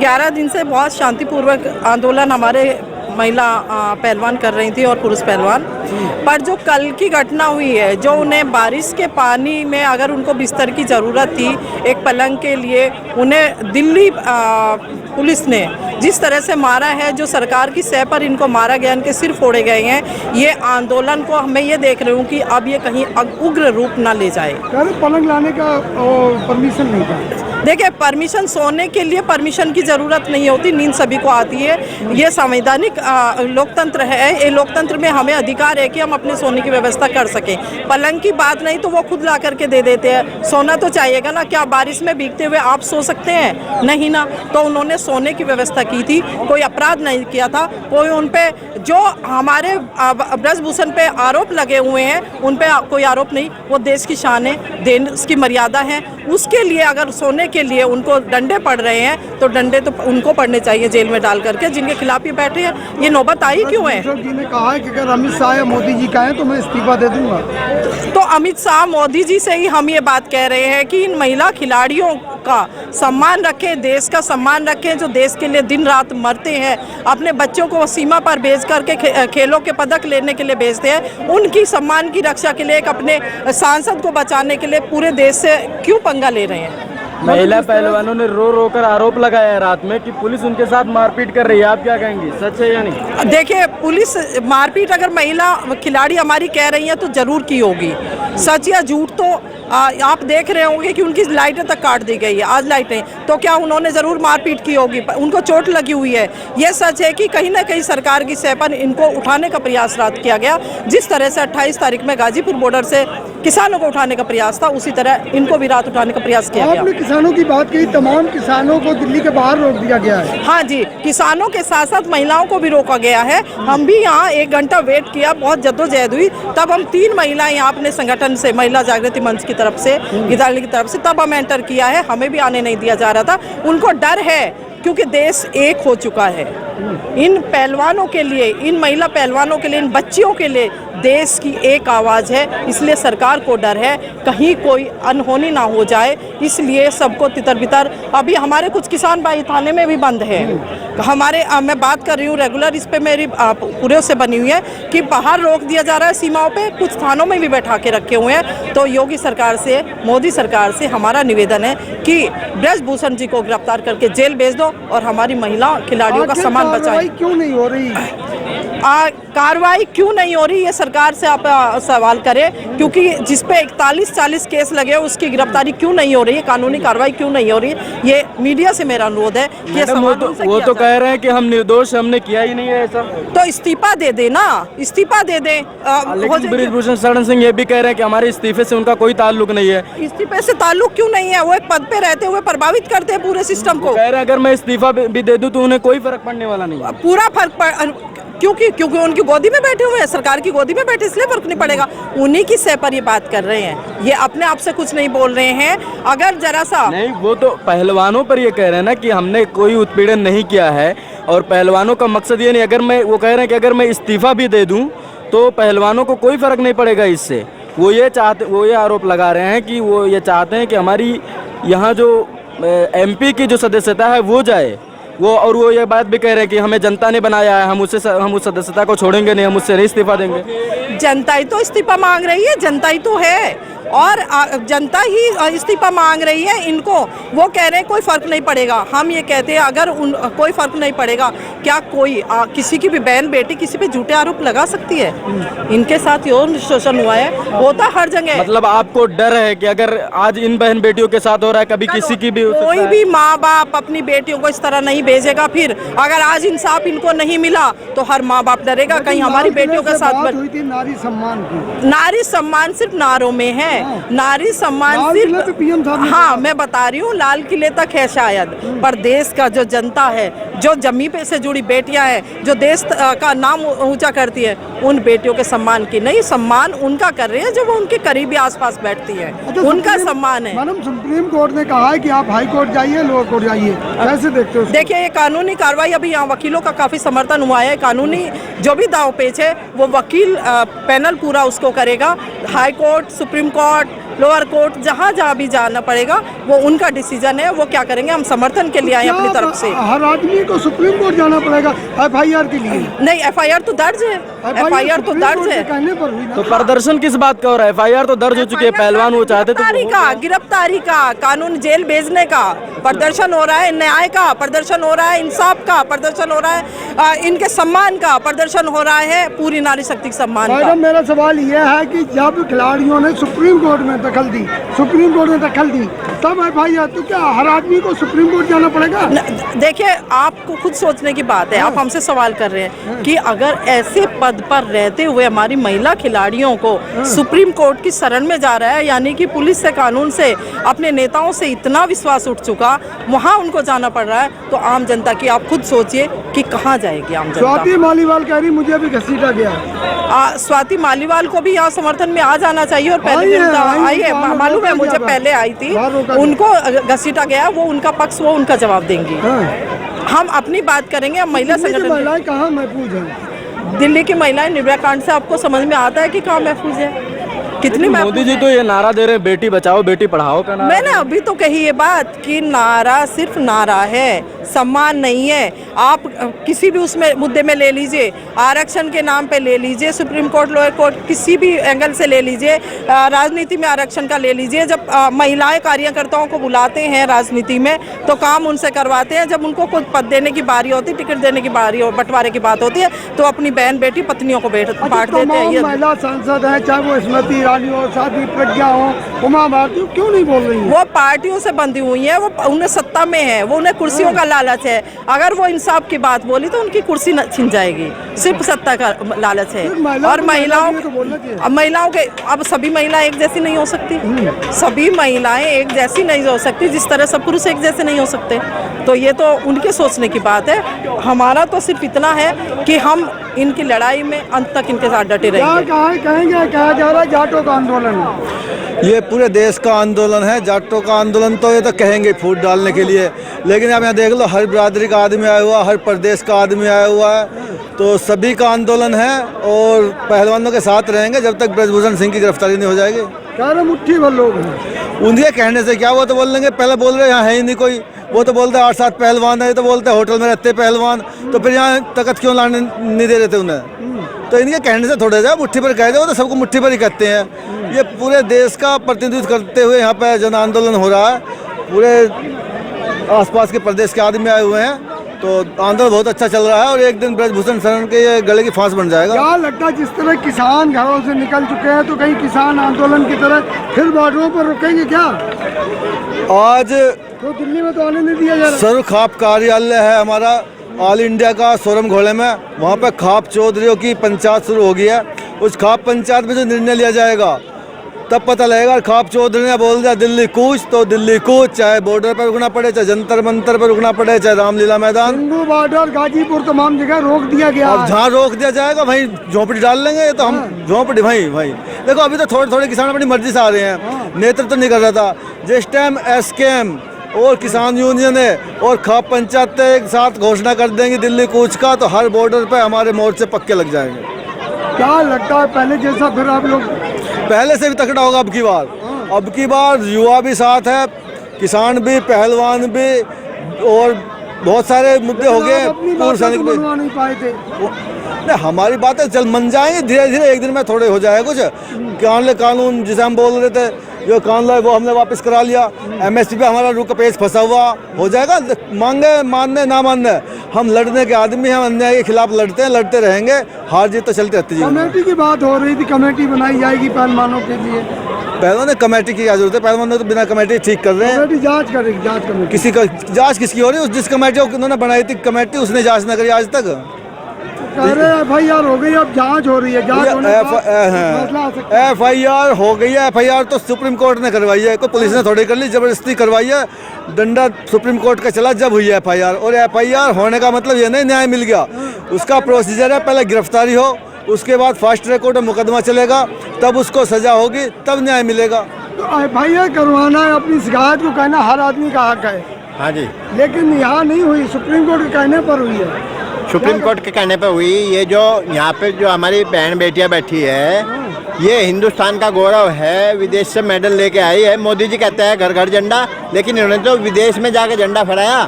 11 दिन से बहुत शांतिपूर्वक आंदोलन हमारे महिला पहलवान कर रही थी और पुरुष पहलवान, पर जो कल की घटना हुई है, जो उन्हें बारिश के पानी में अगर उनको बिस्तर की ज़रूरत थी एक पलंग के लिए, उन्हें दिल्ली पुलिस ने जिस तरह से मारा है, जो सरकार की सह पर इनको मारा गया, इनके सिर फोड़े गए हैं, ये आंदोलन को मैं ये देख रही हूँ कि अब ये कहीं उग्र रूप ना ले जाए। पलंग लाने का परमिशन नहीं था। देखिए, परमिशन सोने के लिए परमिशन की ज़रूरत नहीं होती, नींद सभी को आती है। ये संवैधानिक लोकतंत्र है, ये लोकतंत्र में हमें अधिकार है कि हम अपने सोने की व्यवस्था कर सकें। पलंग की बात नहीं तो वो खुद ला करके दे देते हैं, सोना तो चाहिएगा ना। क्या बारिश में भीगते हुए आप सो सकते हैं? नहीं ना। तो उन्होंने सोने की व्यवस्था की थी, कोई अपराध नहीं किया था। कोई उन पे जो हमारे ब्रजभूषण पे आरोप लगे हुए हैं, उन पे कोई आरोप नहीं। वो देश की शान है, देश की मर्यादा है, उसके लिए अगर सोने के लिए उनको डंडे पड़ रहे हैं तो डंडे तो उनको पड़ने चाहिए जेल में डाल करके, जिनके खिलाफ ये बैठे हैं। ये नौबत आई क्यों है? जी ने कहा है कि अगर अमित शाह या मोदी जी कहें तो मैं इस्तीफा दे दूंगा। तो अमित शाह मोदी जी से ही हम ये बात कह रहे हैं कि इन महिला खिलाड़ियों का सम्मान रखें, देश का सम्मान रखें, जो देश के लिए दिन रात मरते हैं, अपने बच्चों को सीमा पर भेज करके खेलों के पदक लेने के लिए भेजते हैं। उनकी सम्मान की रक्षा के लिए, एक अपने सांसद को बचाने के लिए पूरे देश से क्यों पंगा ले रहे हैं? महिला पहलवानों ने रो रो कर आरोप लगाया है रात में कि पुलिस उनके साथ मारपीट कर रही है। आप क्या कहेंगी, सच है या नहीं? देखिए, पुलिस मारपीट अगर महिला खिलाड़ी हमारी कह रही हैं तो जरूर की होगी। सच या झूठ तो आप देख रहे होंगे कि उनकी लाइटें तक काट दी गई है, आज लाइटें, तो क्या उन्होंने ज़रूर मारपीट की होगी, उनको चोट लगी हुई है। ये सच है कि कहीं ना कहीं सरकार की सह पर इनको उठाने का प्रयास रात किया गया। जिस तरह से 28 तारीख में गाजीपुर बॉर्डर से किसानों को उठाने का प्रयास था, उसी तरह इनको भी रात उठाने का प्रयास किया गया। आपने किसानों की बात कही, तमाम किसानों को दिल्ली के बाहर रोक दिया गया है। हाँ जी, किसानों के साथ साथ महिलाओं को भी रोका गया है। हम भी यहाँ 1 घंटा वेट किया, बहुत जद्दोजहद हुई, तब हम 3 महिलाएं यहाँ अपने संगठन से, महिला जागृति मंच की तरफ से, गिदाली की तरफ से, तब हम एंटर किया है। हमें भी आने नहीं दिया जा रहा था। उनको डर है क्योंकि देश एक हो चुका है। इन पहलवानों के लिए, इन महिला पहलवानों के लिए, इन बच्चियों के लिए देश की एक आवाज़ है, इसलिए सरकार को डर है कहीं कोई अनहोनी ना हो जाए, इसलिए सबको तितर बितर। अभी हमारे कुछ किसान भाई थाने में भी बंद है। हमारे मैं बात कर रही हूँ रेगुलर, इस पे मेरी पूरे से बनी हुई है कि बाहर रोक दिया जा रहा है सीमाओं पे, कुछ थानों में भी बैठा के रखे हुए हैं। तो योगी सरकार से, मोदी सरकार से हमारा निवेदन है कि ब्रजभूषण जी को गिरफ्तार करके जेल भेज दो और हमारी महिला खिलाड़ियों का सम्मान बचाएं। क्यों नहीं हो रही कार्रवाई क्यों नहीं हो रही, ये सरकार से आप सवाल करें, क्योंकि जिस पे 41-40 केस लगे उसकी गिरफ्तारी क्यों नहीं हो रही है, कानूनी कार्रवाई क्यों नहीं हो रही है? ये मीडिया से मेरा अनुरोध है कि वो तो कह रहे हैं कि हम निर्दोष, हमने किया ही नहीं है ऐसा। तो इस्तीफा दे दे ना, इस्तीफा दे दे। लेकिन ब्रजभूषण शरण सिंह ये भी कह रहे हैं कि हमारे इस्तीफे से उनका कोई ताल्लुक नहीं है। इस्तीफे से ताल्लुक क्यों नहीं है? वो एक पद पे रहते हुए प्रभावित करते हैं पूरे सिस्टम को। कह रहे हैं अगर मैं इस्तीफा भी दे दूं तो उन्हें कोई फर्क पड़ने वाला नहीं है। पूरा फर्क क्योंकि उनकी गोदी में बैठे हुए हैं, सरकार की गोदी में बैठे, इसलिए फर्क नहीं पड़ेगा। उन्हीं की सह पर ये बात कर रहे हैं, ये अपने आप से कुछ नहीं बोल रहे हैं। अगर जरा सा नहीं, वो तो पहलवानों पर ये कह रहे हैं ना कि हमने कोई उत्पीड़न नहीं किया है, और पहलवानों का मकसद ये नहीं। अगर मैं, वो कह रहे हैं कि अगर मैं इस्तीफा भी दे दूं तो पहलवानों को कोई फर्क नहीं पड़ेगा इससे। वो ये आरोप लगा रहे हैं कि वो ये चाहते हैं कि हमारी यहाँ जो MP की जो सदस्यता है वो जाए, और वो ये बात भी कह रहे हैं कि हमें जनता ने बनाया है, हम उस सदस्यता को छोड़ेंगे नहीं, हम उससे नहीं इस्तीफा देंगे। जनता ही तो इस्तीफा मांग रही है, जनता ही तो है, और जनता ही इस्तीफा मांग रही है इनको। वो कह रहे हैं कोई फर्क नहीं पड़ेगा, हम ये कहते हैं अगर कोई फर्क नहीं पड़ेगा, क्या कोई किसी की भी बहन बेटी किसी पे झूठे आरोप लगा सकती है? इनके साथ यौन शोषण हुआ है, होता हर जगह। मतलब आपको डर है कि अगर आज इन बहन बेटियों के साथ हो रहा है, कभी किसी की भी, कोई भी माँ बाप अपनी बेटियों को इस तरह नहीं भेजेगा। फिर अगर आज इंसाफ इनको नहीं मिला तो हर माँ बाप डरेगा कहीं हमारी बेटियों के साथ। हुई थी नारी सम्मान की। नारी सम्मान सिर्फ नारों में है, नारी सम्मान सिर्फ, हाँ मैं बता रही हूँ, लाल किले तक है शायद, पर देश का जो जनता है, जो जमी पे से जुड़ी बेटियां हैं, जो देश का नाम ऊंचा करती है, उन बेटियों के सम्मान की नहीं, सम्मान उनका कर रहे हैं जो वो उनके करीबी आसपास बैठती है। अच्छा, उनका सम्मान है। मैडम, सुप्रीम कोर्ट ने कहा है कि आप हाई कोर्ट जाइए, लोअर कोर्ट जाइए, कैसे देखते हो? देखिए, ये कानूनी कार्रवाई, अभी यहाँ वकीलों का काफी समर्थन हुआ है। कानूनी जो भी दाव पेच है वो वकील पैनल पूरा उसको करेगा। High court, supreme court, lower court, जहाँ जहाँ भी जाना पड़ेगा वो उनका डिसीजन है, वो क्या करेंगे। हम समर्थन के लिए आए अपनी तरफ से। हर आदमी को सुप्रीम कोर्ट जाना पड़ेगा FIR के लिए? नहीं, FIR तो दर्ज है, FIR तो दर्ज है। कहने पर हुई ना। तो प्रदर्शन किस बात का हो रहा है? FIR तो दर्ज हो चुकी है, पहलवान वो चाहते तो गिरफ्तारी का, कानून जेल भेजने का प्रदर्शन हो रहा है, न्याय का प्रदर्शन हो रहा है, इंसाफ का प्रदर्शन हो रहा है, इनके सम्मान का प्रदर्शन हो रहा है, पूरी नारी शक्ति सम्मान का। मैडम, मेरा सवाल यह है कि जब खिलाड़ियों ने सुप्रीम कोर्ट में दखल दी, तब FIR, तो क्या हर आदमी को सुप्रीम कोर्ट जाना पड़ेगा? देखिए, आपको खुद सोचने की बात है। आप हमसे सवाल कर रहे हैं कि अगर ऐसे पद पर रहते हुए हमारी महिला खिलाड़ियों को सुप्रीम कोर्ट की शरण में जा रहा है, यानी कि पुलिस से, कानून से, अपने नेताओं से इतना विश्वास उठ चुका, वहाँ उनको जाना पड़ रहा है, तो आम जनता की आप खुद सोचिए कि कहाँ जाएगी आम जनता। स्वाति मालीवाल कह रही मुझे भी घसीटा गया। स्वाति मालीवाल को भी यहाँ समर्थन में आ जाना चाहिए, और पहले आई है, मालूम है मुझे, पहले आई थी, उनको घसीटा गया, वो उनका पक्ष, वो उनका जवाब देंगी। हम अपनी बात करेंगे। हम महिला संगठन, महिलाएं कहाँ महफूज हैं? दिल्ली की महिलाएं निर्भया कांड से आपको समझ में आता है कि कहाँ महफूज है, कितनी मोदी जी तो ये नारा दे रहे हैं, बेटी बचाओ बेटी पढ़ाओ का नारा। मैंने अभी तो कही ये बात कि नारा सिर्फ नारा है, सम्मान नहीं है। आप किसी भी उसमें मुद्दे में ले लीजिए, आरक्षण के नाम पे ले लीजिए, सुप्रीम कोर्ट, लोअर कोर्ट, किसी भी एंगल से ले लीजिए, राजनीति में आरक्षण का ले लीजिए। जब महिलाएं कार्यकर्ताओं को बुलाते हैं राजनीति में, तो काम उनसे करवाते हैं। जब उनको कुछ पद देने की बारी होती, टिकट देने की बारी, बंटवारे की बात होती है, तो अपनी बहन बेटी पत्नियों को बांट देते हैं। ये महिला सांसद है, चाहे वो स्मृति ईरानी हो, साध्वी प्रज्ञा हो, उमा भारती, क्यों नहीं बोल रही है? वो पार्टियों से बंधी हुई है, वो उन्हें सत्ता में है, वो उन्हें कुर्सियों का लालच है। अगर वो इंसाफ की बात बोली तो उनकी कुर्सी छिन जाएगी, सिर्फ सत्ता का लालच है। और महिलाओं के, अब सभी महिलाएं एक जैसी नहीं हो सकती, सभी महिलाएं एक जैसी नहीं हो सकती, जिस तरह सब पुरुष एक जैसे नहीं हो सकते। तो ये तो उनके सोचने की बात है। हमारा तो सिर्फ इतना है कि हम इनकी लड़ाई में अंत तक इनके साथ डटे रहेंगे। कहा जा रहा है जाटों का आंदोलन, ये पूरे देश का आंदोलन है। जाटों का आंदोलन तो ये तो कहेंगे फूट डालने के लिए, लेकिन आप यहाँ देख लो, हर बिरादरी का आदमी आया हुआ, हर प्रदेश का आदमी आया हुआ है, तो सभी का आंदोलन है और पहलवानों के साथ रहेंगे जब तक ब्रजभूषण सिंह की गिरफ्तारी नहीं हो जाएगी। कह रहे मुट्ठी भर लोग हैं। उनके कहने से क्या, वो तो बोल लेंगे, पहले बोल रहे यहाँ है ही नहीं कोई, वो तो बोलते 8-7 पहलवान है, तो बोलते होटल में रहते पहलवान, तो फिर यहाँ तकत क्यों लाने नहीं दे रहे थे उन्हें? तो इनके कहने से थोड़े जा मुट्ठी पर कह दे, वो तो सबको मुट्ठी पर ही कहते हैं। ये पूरे देश का प्रतिनिधित्व करते हुए यहाँ पे जन आंदोलन हो रहा है, पूरे आसपास के प्रदेश के आदमी आए हुए हैं, तो आंदोलन बहुत अच्छा चल रहा है और एक दिन ब्रजभूषण शरण के ये गले की फांस बन जाएगा। क्या लगता है, जिस तरह किसान घरों से निकल चुके हैं, तो कहीं किसान आंदोलन की तरह फिर बॉर्डरों पर रुकेंगे क्या? आज तो दिल्ली में तो आने नहीं दिया जा रहा। सर्व खाप कार्यालय है हमारा ऑल इंडिया का सोरम घोड़े में, वहाँ पे खाप चौधरियों की पंचायत शुरू हो गई है। उस खाप पंचायत में जो निर्णय लिया जाएगा तब पता लगेगा। खाप चौधरी ने बोल दिया दिल्ली कूच, तो दिल्ली कूच, चाहे बॉर्डर पर रुकना पड़े, चाहे जंतर मंतर पर रुकना पड़े, चाहे रामलीला मैदान, सिंधु बॉर्डर, गाजीपुर, तमाम जगह रोक दिया गया। अब जहाँ रोक दिया जाएगा वहीं झोंपड़ी डाल लेंगे। ये तो हम झोंपड़ी वहीं देखो, अभी तो थोड़े थोड़े किसान अपनी मर्जी से आ रहे हैं, नेतृत्व तो नहीं कर रहा था। जिस टाइम SKM और किसान यूनियन है और खाप पंचायत एक साथ घोषणा कर देंगे दिल्ली कूच का, तो हर बॉर्डर पे हमारे मोर्चे पक्के लग जाएंगे। क्या लगता है, पहले जैसा फिर आप लोग? पहले से भी तकड़ा होगा अब की बार। अब की बार युवा भी साथ है, किसान भी, पहलवान भी, और बहुत सारे मुद्दे हो गए। पूर्व सैनिक भी नहीं पाए थे। नहीं, हमारी बातें चल मन जाएंगे धीरे धीरे, एक दिन में थोड़े हो जाए कुछ। कानून जिसे हम बोल रहे थे, जो कानून है वो हमने वापस करा लिया। MSP पे हमारा रुक पेज फंसा हुआ हो जाएगा। मांगे मानने ना मानने, हम लड़ने के आदमी हैं, अन्याय के खिलाफ लड़ते हैं, लड़ते रहेंगे। हार जीत तो चलती रहती है। कमेटी की बात हो रही थी, कमेटी बनाई जाएगी पहलवानों के लिए। पहलवान ने कमेटी की क्या जरूरत है? पहलवान ने तो बिना कमेटी ठीक कर रहे हैं। कमेटी जांच करेगी, जांच कमेटी। किसी का जांच किसकी हो रही है? जिस कमेटी को उन्होंने बनाई थी कमेटी, उसने जांच न करी आज तक। कह रहे FIR हो गई, अब जांच हो रही है। जांच होने के बाद फैसला आ सकता है। FIR हो गई है। FIR तो सुप्रीम कोर्ट ने करवाई है, कोई पुलिस ने थोड़ी कर ली, जबरदस्ती करवाई है। डंडा सुप्रीम कोर्ट का चला जब हुई है FIR। और FIR होने का मतलब ये नहीं न्याय मिल गया। उसका प्रोसीजर है, पहले गिरफ्तारी हो, उसके बाद फास्ट ट्रैक कोर्ट में मुकदमा चलेगा, तब उसको सजा होगी, तब न्याय मिलेगा। तो FIR करवाना है, अपनी शिकायत को कहना हर आदमी का हक है। हाँ जी, लेकिन यहाँ नहीं हुई, सुप्रीम कोर्ट के कहने पर हुई है। सुप्रीम कोर्ट के कहने पे हुई। ये जो यहाँ पे जो हमारी बहन बेटियाँ बैठी है, ये हिंदुस्तान का गौरव है, विदेश से मेडल लेके आई है। मोदी जी कहते हैं घर घर झंडा, लेकिन इन्होंने तो विदेश में जाके झंडा फहराया।